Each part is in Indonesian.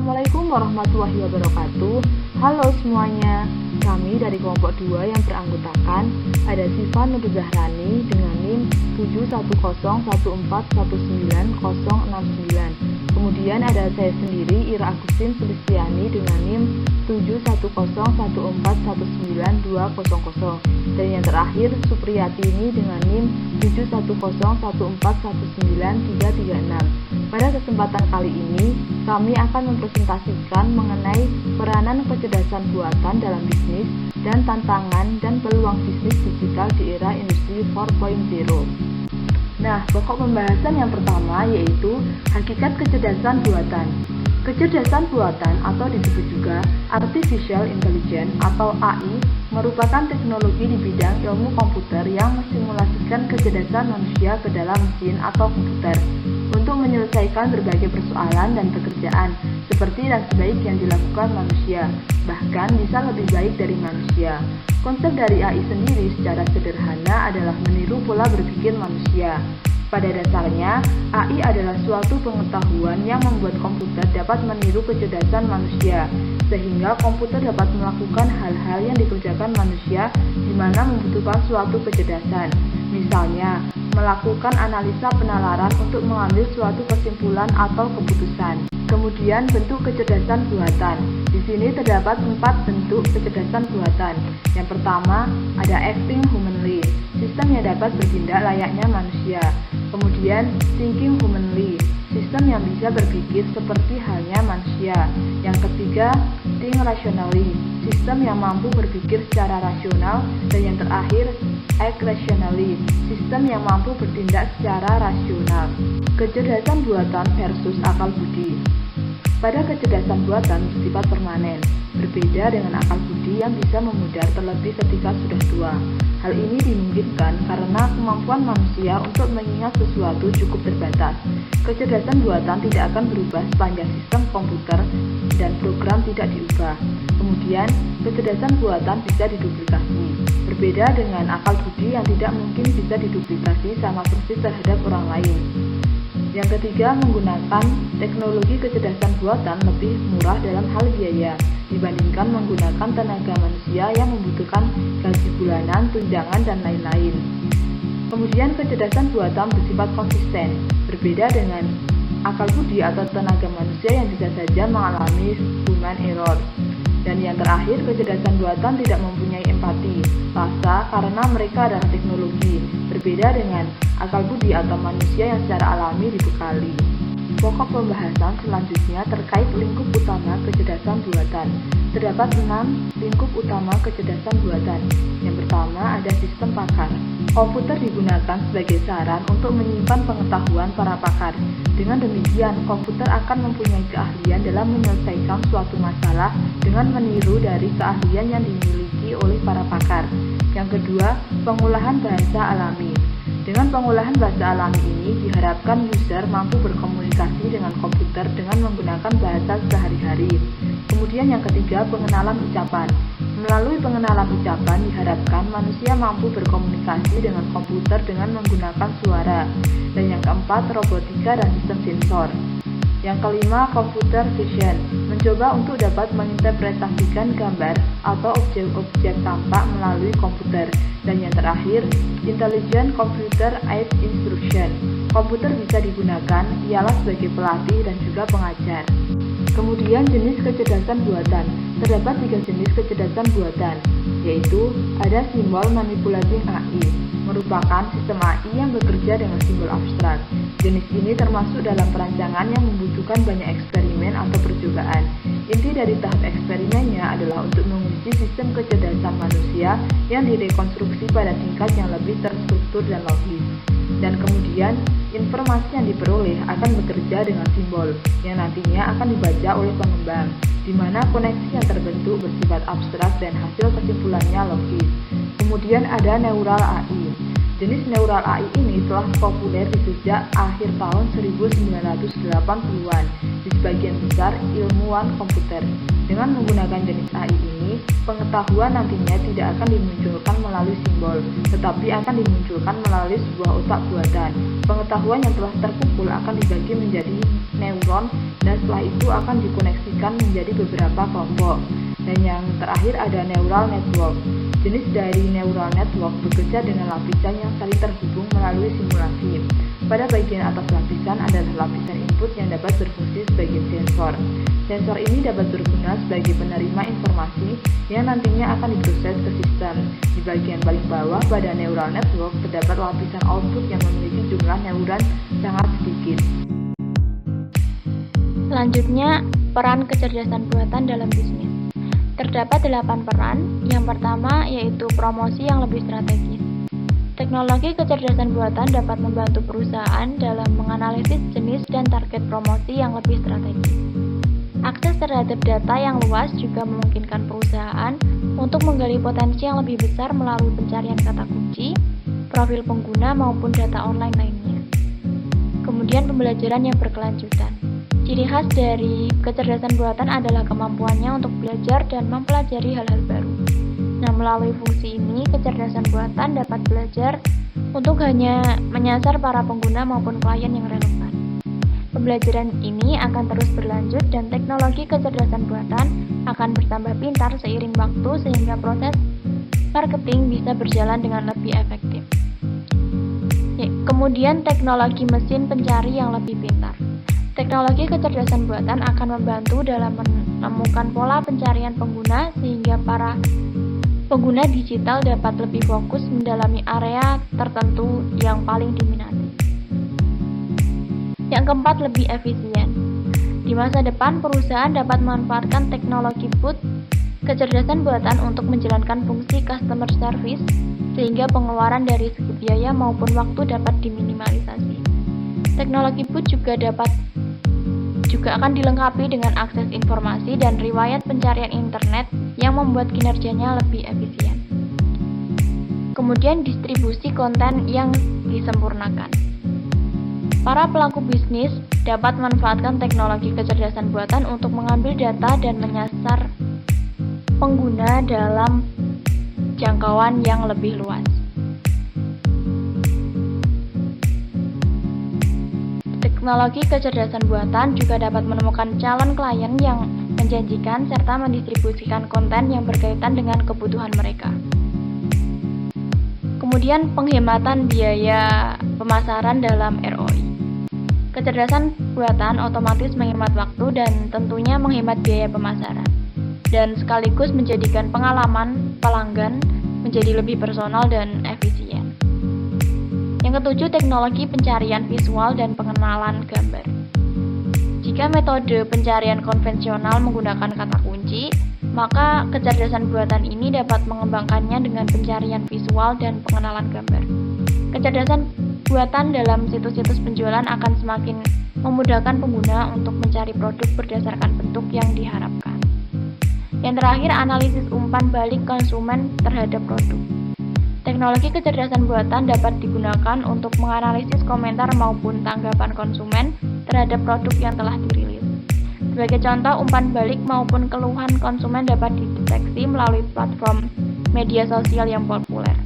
Assalamualaikum warahmatullahi wabarakatuh. Halo semuanya, kami dari kelompok 2 yang beranggotakan ada Siva Nur Zahrani dengan NIM 71014190069. Kemudian ada saya sendiri Ira Agustin Sulistiani dengan NIM 71014192000. Dan yang terakhir Supriyatini dengan NIM 71014193336. Pada kesempatan kali ini, kami akan mempresentasikan mengenai peranan kecerdasan buatan dalam bisnis dan tantangan dan peluang bisnis digital di era industri 4.0. Nah, pokok pembahasan yang pertama yaitu hakikat kecerdasan buatan. Kecerdasan buatan atau disebut juga Artificial Intelligence atau AI merupakan teknologi di bidang ilmu komputer yang mensimulasikan kecerdasan manusia ke dalam mesin atau komputer untuk menyelesaikan berbagai persoalan dan pekerjaan seperti dan sebaik yang dilakukan manusia, bahkan bisa lebih baik dari manusia. Konsep dari AI sendiri secara sederhana adalah meniru pola berpikir manusia. Pada dasarnya, AI adalah suatu pengetahuan yang membuat komputer dapat meniru kecerdasan manusia, sehingga komputer dapat melakukan hal-hal yang dikerjakan manusia di mana membutuhkan suatu kecerdasan. Misalnya, melakukan analisa penalaran untuk mengambil suatu kesimpulan atau keputusan. Kemudian bentuk kecerdasan buatan. Di sini terdapat 4 bentuk kecerdasan buatan. Yang pertama, ada acting humanly, sistem yang dapat bertindak layaknya manusia. Kemudian, thinking humanly, sistem yang bisa berpikir seperti halnya manusia. Yang ketiga, think rationally, sistem yang mampu berpikir secara rasional. Dan yang terakhir, act rationally, sistem yang mampu bertindak secara rasional. Kecerdasan buatan versus akal budi. Pada kecerdasan buatan bersifat permanen, berbeda dengan akal budi yang bisa memudar terlebih ketika sudah tua. Hal ini dimungkinkan karena kemampuan manusia untuk mengingat sesuatu cukup terbatas. Kecerdasan buatan tidak akan berubah sepanjang sistem komputer dan program tidak diubah. Kemudian, kecerdasan buatan bisa diduplikasi. Berbeda dengan akal budi yang tidak mungkin bisa diduplikasi sama persis terhadap orang lain. Yang ketiga, menggunakan teknologi kecerdasan buatan lebih murah dalam hal biaya dibandingkan menggunakan tenaga manusia yang membutuhkan gaji bulanan, tunjangan, dan lain-lain. Kemudian, kecerdasan buatan bersifat konsisten, berbeda dengan akal budi atau tenaga manusia yang bisa saja mengalami human error. Dan yang terakhir, kecerdasan buatan tidak mempunyai empati, rasa karena mereka adalah teknologi, berbeda dengan akal budi atau manusia yang secara alami dibekali. Pokok pembahasan selanjutnya terkait lingkup utama kecerdasan buatan. Terdapat 6 lingkup utama kecerdasan buatan. Yang pertama ada sistem pakar. Komputer digunakan sebagai saran untuk menyimpan pengetahuan para pakar. Dengan demikian, komputer akan mempunyai keahlian dalam menyelesaikan suatu masalah dengan meniru dari keahlian yang dimiliki oleh para pakar. Yang kedua, pengolahan bahasa alami. Dengan pengolahan bahasa alami ini diharapkan user mampu berkomunikasi dengan komputer dengan menggunakan bahasa sehari-hari. Kemudian yang ketiga, pengenalan ucapan. Melalui pengenalan ucapan diharapkan manusia mampu berkomunikasi dengan komputer dengan menggunakan suara. Dan yang keempat, robotika dan sistem sensor. Yang kelima, computer vision, mencoba untuk dapat menginterpretasikan gambar atau objek-objek tampak melalui komputer. Dan yang terakhir, intelligent computer aid instruction, komputer bisa digunakan ialah sebagai pelatih dan juga pengajar. Kemudian jenis kecerdasan buatan. Terdapat 3 jenis kecerdasan buatan, yaitu ada simbol manipulating AI, merupakan sistem AI yang bekerja dengan simbol abstrak. Jenis ini termasuk dalam perancangan yang membutuhkan banyak eksperimen atau percobaan. Inti dari tahap eksperimennya adalah untuk menguji sistem kecerdasan manusia yang direkonstruksi pada tingkat yang lebih terstruktur dan logis. Dan kemudian, informasi yang diperoleh akan bekerja dengan simbol yang nantinya akan dibaca oleh pengembang, di mana koneksi yang terbentuk bersifat abstrak dan hasil kesimpulannya logis. Kemudian ada neural AI. Jenis neural AI ini telah populer di sejak akhir tahun 1980-an di sebagian besar ilmuwan komputer. Dengan menggunakan jenis AI ini, pengetahuan nantinya tidak akan dimunculkan melalui simbol, tetapi akan dimunculkan melalui sebuah otak buatan. Pengetahuan yang telah terkumpul akan dibagi menjadi neuron dan setelah itu akan dikoneksikan menjadi beberapa kelompok. Dan yang terakhir ada neural network. Jenis dari neural network bekerja dengan lapisan yang saling terhubung melalui simulasi. Pada bagian atas lapisan adalah lapisan input yang dapat berfungsi sebagai sensor. Sensor ini dapat berguna sebagai penerima informasi yang nantinya akan diproses ke sistem. Di bagian paling bawah pada neural network terdapat lapisan output yang memiliki jumlah neuron sangat sedikit. Selanjutnya, peran kecerdasan buatan dalam bisnis. Terdapat 8 peran. Yang pertama yaitu promosi yang lebih strategis. Teknologi kecerdasan buatan dapat membantu perusahaan dalam menganalisis jenis dan target promosi yang lebih strategis. Akses terhadap data yang luas juga memungkinkan perusahaan untuk menggali potensi yang lebih besar melalui pencarian kata kunci, profil pengguna maupun data online lainnya. Kemudian pembelajaran yang berkelanjutan. Ciri khas dari kecerdasan buatan adalah kemampuannya untuk belajar dan mempelajari hal-hal baru. Nah, melalui fungsi ini, kecerdasan buatan dapat belajar untuk hanya menyasar para pengguna maupun klien yang relevan. Pembelajaran ini akan terus berlanjut dan teknologi kecerdasan buatan akan bertambah pintar seiring waktu sehingga proses marketing bisa berjalan dengan lebih efektif. Kemudian teknologi mesin pencari yang lebih pintar. Teknologi kecerdasan buatan akan membantu dalam menemukan pola pencarian pengguna sehingga para pengguna digital dapat lebih fokus mendalami area tertentu yang paling diminati. Yang keempat, lebih efisien. Di masa depan, perusahaan dapat memanfaatkan teknologi bot kecerdasan buatan untuk menjalankan fungsi customer service sehingga pengeluaran dari segi biaya maupun waktu dapat diminimalisasi. Teknologi bot juga akan dilengkapi dengan akses informasi dan riwayat pencarian internet yang membuat kinerjanya lebih efisien. Kemudian distribusi konten yang disempurnakan. Para pelaku bisnis dapat memanfaatkan teknologi kecerdasan buatan untuk mengambil data dan menyasar pengguna dalam jangkauan yang lebih luas. Teknologi kecerdasan buatan juga dapat menemukan calon klien yang menjanjikan serta mendistribusikan konten yang berkaitan dengan kebutuhan mereka. Kemudian penghematan biaya pemasaran dalam ROI. Kecerdasan buatan otomatis menghemat waktu dan tentunya menghemat biaya pemasaran, dan sekaligus menjadikan pengalaman pelanggan menjadi lebih personal dan efisien. Yang ketujuh, teknologi pencarian visual dan pengenalan gambar. Jika metode pencarian konvensional menggunakan kata kunci, maka kecerdasan buatan ini dapat mengembangkannya dengan pencarian visual dan pengenalan gambar. Kecerdasan buatan dalam situs-situs penjualan akan semakin memudahkan pengguna untuk mencari produk berdasarkan bentuk yang diharapkan. Yang terakhir, analisis umpan balik konsumen terhadap produk. Teknologi kecerdasan buatan dapat digunakan untuk menganalisis komentar maupun tanggapan konsumen terhadap produk yang telah dirilis. Sebagai contoh, umpan balik maupun keluhan konsumen dapat dideteksi melalui platform media sosial yang populer.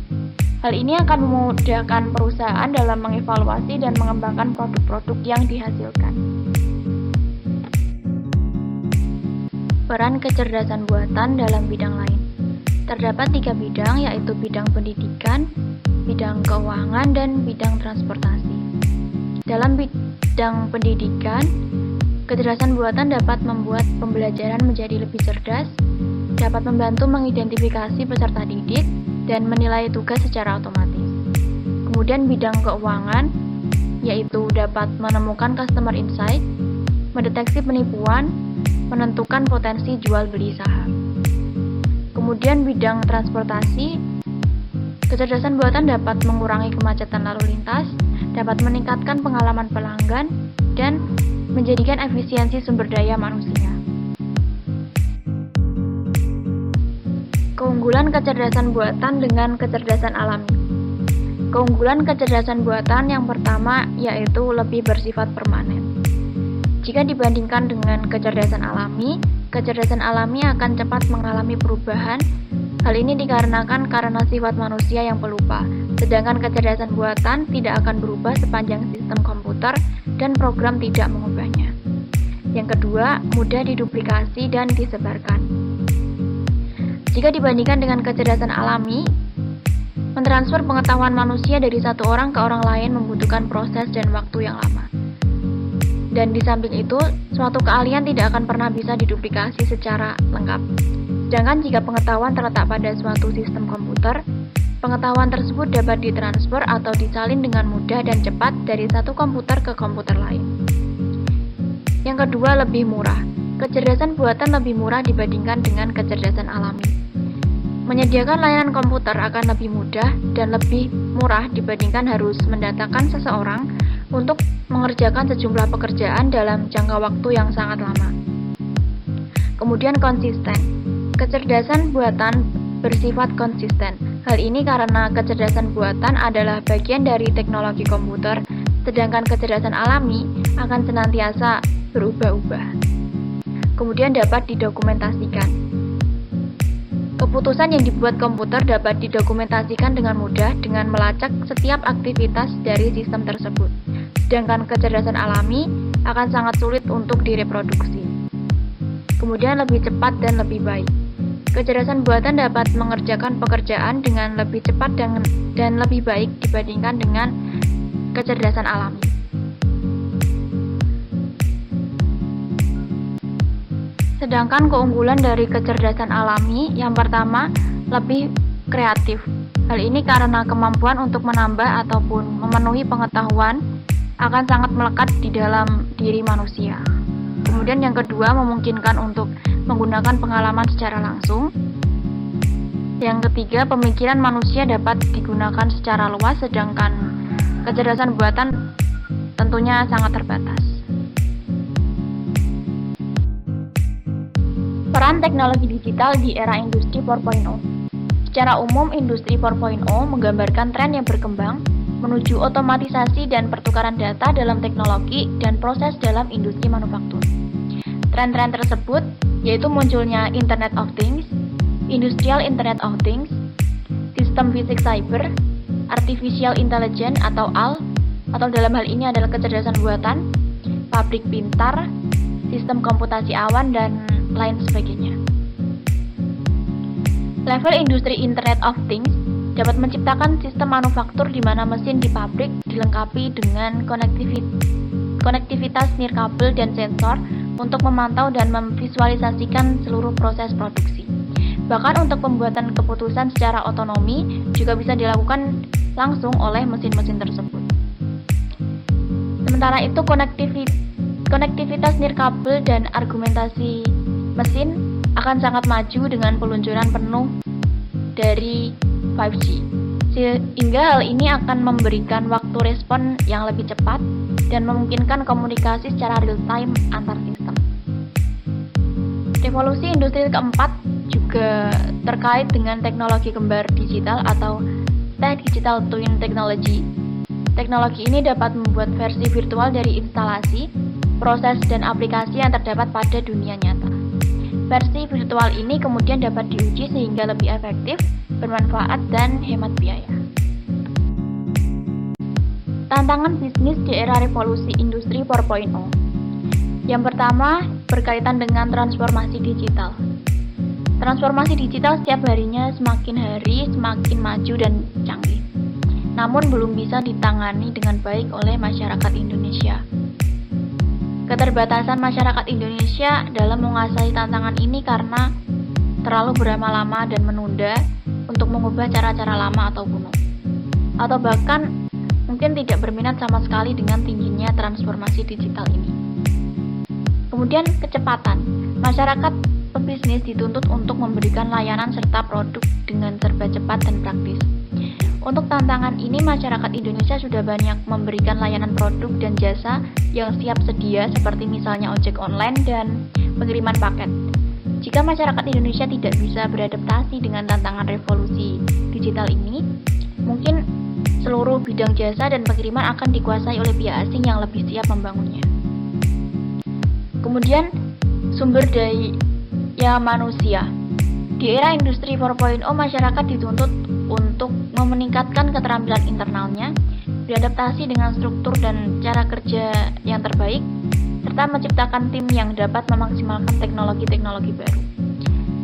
Hal ini akan memudahkan perusahaan dalam mengevaluasi dan mengembangkan produk-produk yang dihasilkan. Peran kecerdasan buatan dalam bidang lain. Terdapat 3 bidang, yaitu bidang pendidikan, bidang keuangan, dan bidang transportasi. Dalam bidang pendidikan, kecerdasan buatan dapat membuat pembelajaran menjadi lebih cerdas, dapat membantu mengidentifikasi peserta didik, dan menilai tugas secara otomatis. Kemudian bidang keuangan, yaitu dapat menemukan customer insight, mendeteksi penipuan, menentukan potensi jual beli saham. Kemudian bidang transportasi, kecerdasan buatan dapat mengurangi kemacetan lalu lintas, dapat meningkatkan pengalaman pelanggan, dan menjadikan efisiensi sumber daya manusia. Keunggulan kecerdasan buatan dengan kecerdasan alami. Keunggulan kecerdasan buatan yang pertama yaitu lebih bersifat permanen. Jika dibandingkan dengan kecerdasan alami akan cepat mengalami perubahan. Hal ini dikarenakan karena sifat manusia yang pelupa. Sedangkan kecerdasan buatan tidak akan berubah sepanjang sistem komputer dan program tidak mengubahnya. Yang kedua, mudah diduplikasi dan disebarkan. Jika dibandingkan dengan kecerdasan alami, mentransfer pengetahuan manusia dari satu orang ke orang lain membutuhkan proses dan waktu yang lama. Dan di samping itu, suatu keahlian tidak akan pernah bisa diduplikasi secara lengkap. Sedangkan jika pengetahuan terletak pada suatu sistem komputer, pengetahuan tersebut dapat ditransfer atau disalin dengan mudah dan cepat dari satu komputer ke komputer lain. Yang kedua, lebih murah. Kecerdasan buatan lebih murah dibandingkan dengan kecerdasan alami. Menyediakan layanan komputer akan lebih mudah dan lebih murah dibandingkan harus mendatangkan seseorang untuk mengerjakan sejumlah pekerjaan dalam jangka waktu yang sangat lama. Kemudian konsisten. Kecerdasan buatan bersifat konsisten. Hal ini karena kecerdasan buatan adalah bagian dari teknologi komputer, sedangkan kecerdasan alami akan senantiasa berubah-ubah. Kemudian dapat didokumentasikan. Keputusan yang dibuat komputer dapat didokumentasikan dengan mudah dengan melacak setiap aktivitas dari sistem tersebut. Sedangkan kecerdasan alami akan sangat sulit untuk direproduksi. Kemudian lebih cepat dan lebih baik. Kecerdasan buatan dapat mengerjakan pekerjaan dengan lebih cepat dan lebih baik dibandingkan dengan kecerdasan alami. Sedangkan keunggulan dari kecerdasan alami yang pertama, lebih kreatif. Hal ini karena kemampuan untuk menambah ataupun memenuhi pengetahuan akan sangat melekat di dalam diri manusia. Kemudian yang kedua, memungkinkan untuk menggunakan pengalaman secara langsung. Yang ketiga, pemikiran manusia dapat digunakan secara luas, sedangkan kecerdasan buatan tentunya sangat terbatas. Peran teknologi digital di era industri 4.0. Secara umum, industri 4.0 menggambarkan tren yang berkembang menuju otomatisasi dan pertukaran data dalam teknologi dan proses dalam industri manufaktur. Tren-tren tersebut yaitu munculnya Internet of Things, Industrial Internet of Things, Sistem Fisik Cyber, Artificial Intelligence atau AL, atau dalam hal ini adalah kecerdasan buatan, pabrik pintar, sistem komputasi awan, dan lain sebagainya. Level industri Internet of Things dapat menciptakan sistem manufaktur di mana mesin di pabrik dilengkapi dengan konektivitas nirkabel dan sensor untuk memantau dan memvisualisasikan seluruh proses produksi. Bahkan untuk pembuatan keputusan secara otonomi juga bisa dilakukan langsung oleh mesin-mesin tersebut. Sementara itu, konektivitas nirkabel dan argumentasi mesin akan sangat maju dengan peluncuran penuh dari 5G. Sehingga hal ini akan memberikan waktu respon yang lebih cepat dan memungkinkan komunikasi secara real-time antar sistem. Revolusi industri keempat juga terkait dengan teknologi kembar digital atau Digital Twin Technology. Teknologi ini dapat membuat versi virtual dari instalasi, proses, dan aplikasi yang terdapat pada dunia nyata. Versi virtual ini kemudian dapat diuji sehingga lebih efektif, bermanfaat, dan hemat biaya. Tantangan bisnis di era revolusi industri 4.0. Yang pertama, berkaitan dengan transformasi digital. Transformasi digital setiap harinya semakin hari semakin maju dan canggih. Namun belum bisa ditangani dengan baik oleh masyarakat Indonesia. Keterbatasan masyarakat Indonesia dalam menguasai tantangan ini karena terlalu berlama-lama dan menunda untuk mengubah cara-cara lama atau kuno. Atau bahkan mungkin tidak berminat sama sekali dengan tingginya transformasi digital ini. Kemudian kecepatan. Masyarakat pebisnis dituntut untuk memberikan layanan serta produk dengan serba cepat dan praktis. Untuk tantangan ini, masyarakat Indonesia sudah banyak memberikan layanan produk dan jasa yang siap sedia seperti misalnya ojek online dan pengiriman paket. Jika masyarakat Indonesia tidak bisa beradaptasi dengan tantangan revolusi digital ini, mungkin seluruh bidang jasa dan pengiriman akan dikuasai oleh pihak asing yang lebih siap membangunnya. Kemudian, sumber daya manusia. Di era industri 4.0, masyarakat dituntut untuk meningkatkan keterampilan internalnya, beradaptasi dengan struktur dan cara kerja yang terbaik, serta menciptakan tim yang dapat memaksimalkan teknologi-teknologi baru.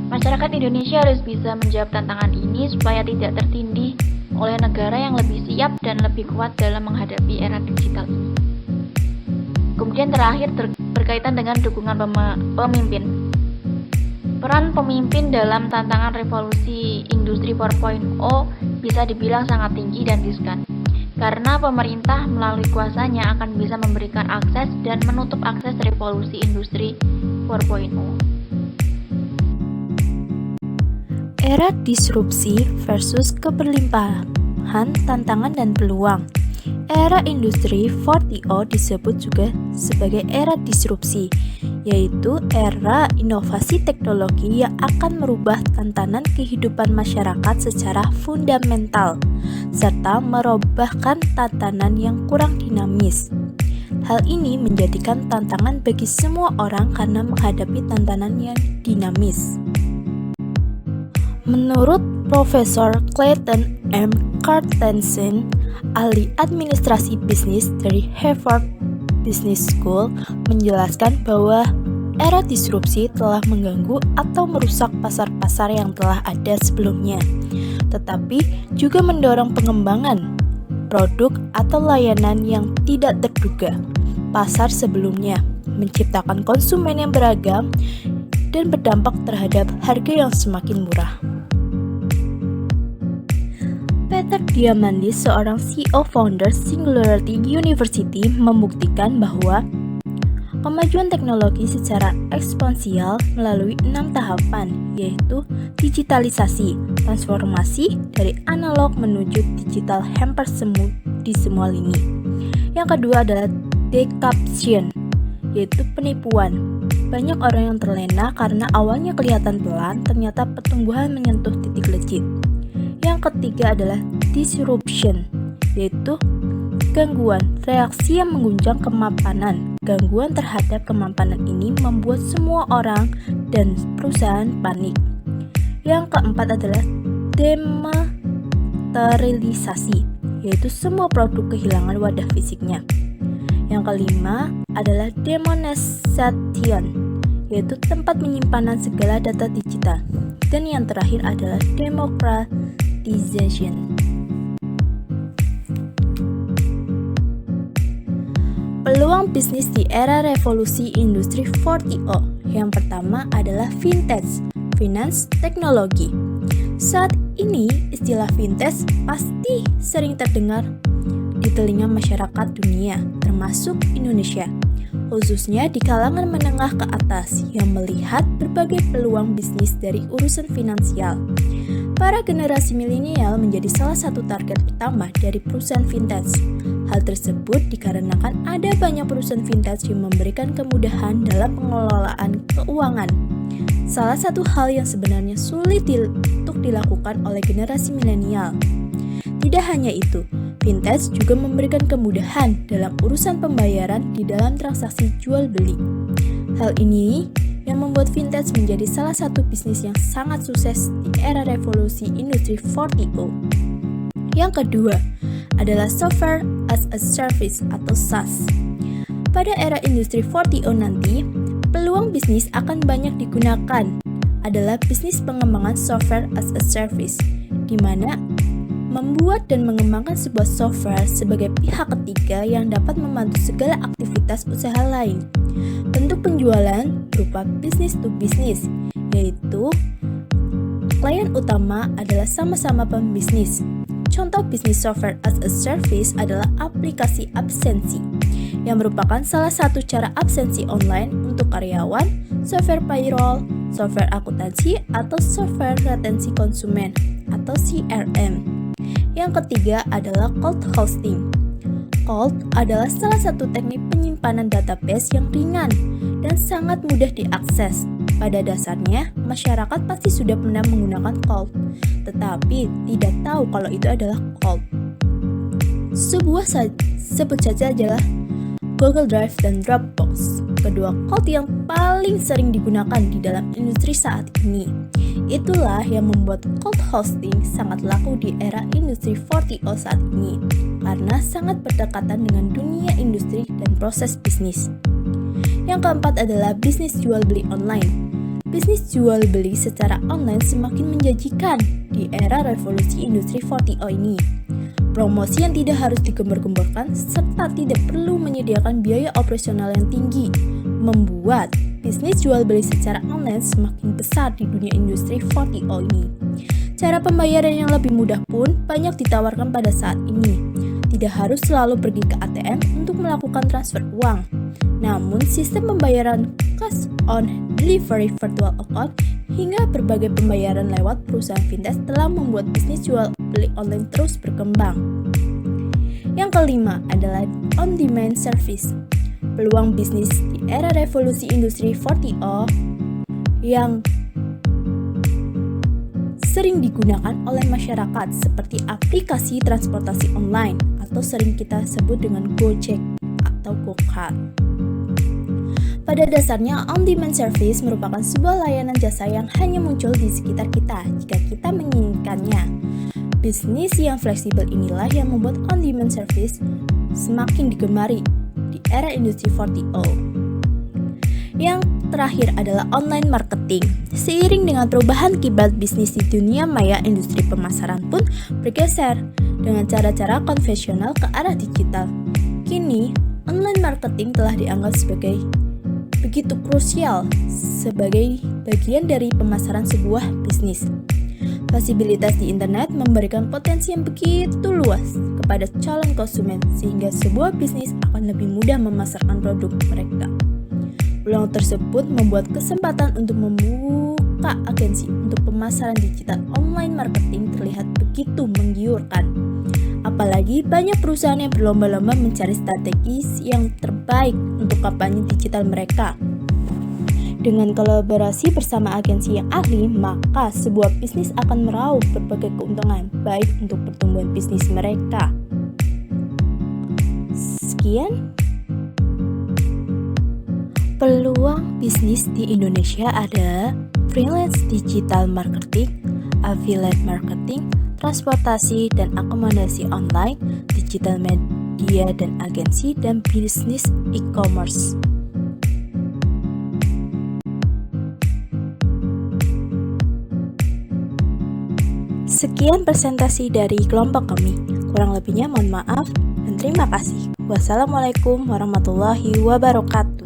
Masyarakat Indonesia harus bisa menjawab tantangan ini supaya tidak tertindih oleh negara yang lebih siap dan lebih kuat dalam menghadapi era digital ini. Kemudian terakhir berkaitan dengan dukungan pemimpin. Peran pemimpin dalam tantangan revolusi industri 4.0 bisa dibilang sangat tinggi dan riskan, karena pemerintah melalui kuasanya akan bisa memberikan akses dan menutup akses revolusi industri 4.0. Era disrupsi versus keberlimpahan tantangan dan peluang. Era industri 4.0 disebut juga sebagai era disrupsi, yaitu era inovasi teknologi yang akan merubah tatanan kehidupan masyarakat secara fundamental, serta merubahkan tatanan yang kurang dinamis. Hal ini menjadikan tantangan bagi semua orang karena menghadapi tantangan yang dinamis. Menurut Profesor Clayton M. Christensen, ahli administrasi bisnis dari Harvard Business School, menjelaskan bahwa era disrupsi telah mengganggu atau merusak pasar-pasar yang telah ada sebelumnya, tetapi juga mendorong pengembangan produk atau layanan yang tidak terduga pasar sebelumnya, menciptakan konsumen yang beragam, dan berdampak terhadap harga yang semakin murah. Peter Diamandis, seorang CEO founder Singularity University, membuktikan bahwa kemajuan teknologi secara eksponensial melalui 6 tahapan, yaitu digitalisasi, transformasi dari analog menuju digital hampir di semua lini. Yang kedua adalah deception, yaitu penipuan. Banyak orang yang terlena karena awalnya kelihatan pelan, ternyata pertumbuhan menyentuh titik legit. Yang ketiga adalah disruption, yaitu gangguan, reaksi yang mengguncang kemapanan. Gangguan terhadap kemapanan ini membuat semua orang dan perusahaan panik. Yang keempat adalah dematerialisasi, yaitu semua produk kehilangan wadah fisiknya. Yang kelima adalah demonetization, yaitu tempat penyimpanan segala data digital. Dan yang terakhir adalah democratization. Peluang bisnis di era revolusi industri 4.0. Yang pertama adalah fintech, finance teknologi. Saat ini istilah fintech pasti sering terdengar di telinga masyarakat dunia, termasuk Indonesia, khususnya di kalangan menengah ke atas yang melihat berbagai peluang bisnis dari urusan finansial. Para generasi milenial menjadi salah satu target utama dari perusahaan fintech. Hal tersebut dikarenakan ada banyak perusahaan fintech yang memberikan kemudahan dalam pengelolaan keuangan. Salah satu hal yang sebenarnya sulit untuk dilakukan oleh generasi milenial. Tidak hanya itu, fintech juga memberikan kemudahan dalam urusan pembayaran di dalam transaksi jual beli. Hal ini yang membuat fintech menjadi salah satu bisnis yang sangat sukses di era revolusi industri 4.0. Yang kedua adalah software as a service atau SaaS. Pada era industri 4.0 nanti, peluang bisnis akan banyak digunakan adalah bisnis pengembangan software as a service, di mana membuat dan mengembangkan sebuah software sebagai pihak ketiga yang dapat membantu segala aktivitas usaha lain. Bentuk penjualan berupa business to business, yaitu klien utama adalah sama-sama pembisnis. Contoh bisnis software as a service adalah aplikasi absensi, yang merupakan salah satu cara absensi online untuk karyawan, software payroll, software akuntansi, atau software retensi konsumen atau CRM. Yang ketiga adalah cold hosting. Cold adalah salah satu teknik penyimpanan database yang ringan dan sangat mudah diakses. Pada dasarnya, masyarakat pasti sudah pernah menggunakan cold, tetapi tidak tahu kalau itu adalah cold. Sebut saja adalah Google Drive, dan Dropbox. Kedua cloud yang paling sering digunakan di dalam industri saat ini. Itulah yang membuat cloud hosting sangat laku di era industri 4.0 saat ini, karena sangat berdekatan dengan dunia industri dan proses bisnis. Yang keempat adalah bisnis jual beli online. Bisnis jual beli secara online semakin menjanjikan di era revolusi industri 4.0 ini. Promosi yang tidak harus digembar-gemborkan serta tidak perlu menyediakan biaya operasional yang tinggi membuat bisnis jual beli secara online semakin besar di dunia industri 4.0 ini. Cara pembayaran yang lebih mudah pun banyak ditawarkan pada saat ini. Tidak harus selalu pergi ke ATM untuk melakukan transfer uang. Namun sistem pembayaran cash on delivery virtual account hingga berbagai pembayaran lewat perusahaan fintech telah membuat bisnis jual beli online terus berkembang. Yang kelima adalah on-demand service. Peluang bisnis di era revolusi industri 4.0 yang sering digunakan oleh masyarakat seperti aplikasi transportasi online atau sering kita sebut dengan Gojek atau GoCar. Pada dasarnya, on-demand service merupakan sebuah layanan jasa yang hanya muncul di sekitar kita jika kita menginginkannya. Bisnis yang fleksibel inilah yang membuat on-demand service semakin digemari di era industri 4.0. Yang terakhir adalah online marketing. Seiring dengan perubahan kiblat bisnis di dunia maya, industri pemasaran pun bergeser dengan cara-cara konvensional ke arah digital. Kini, online marketing telah dianggap sebagai begitu krusial sebagai bagian dari pemasaran sebuah bisnis. Fleksibilitas di internet memberikan potensi yang begitu luas kepada calon konsumen sehingga sebuah bisnis akan lebih mudah memasarkan produk mereka. Peluang tersebut membuat kesempatan untuk membuka agensi untuk pemasaran digital online marketing terlihat begitu menggiurkan. Apalagi banyak perusahaan yang berlomba-lomba mencari strategi yang terbaik untuk kampanye digital mereka. Dengan kolaborasi bersama agensi yang ahli, maka sebuah bisnis akan meraup berbagai keuntungan, baik untuk pertumbuhan bisnis mereka. Sekian. Peluang bisnis di Indonesia ada freelance digital marketing, affiliate marketing, transportasi dan akomodasi online, digital media dan agensi, dan bisnis e-commerce. Sekian presentasi dari kelompok kami. Kurang lebihnya mohon maaf dan terima kasih. Wassalamualaikum warahmatullahi wabarakatuh.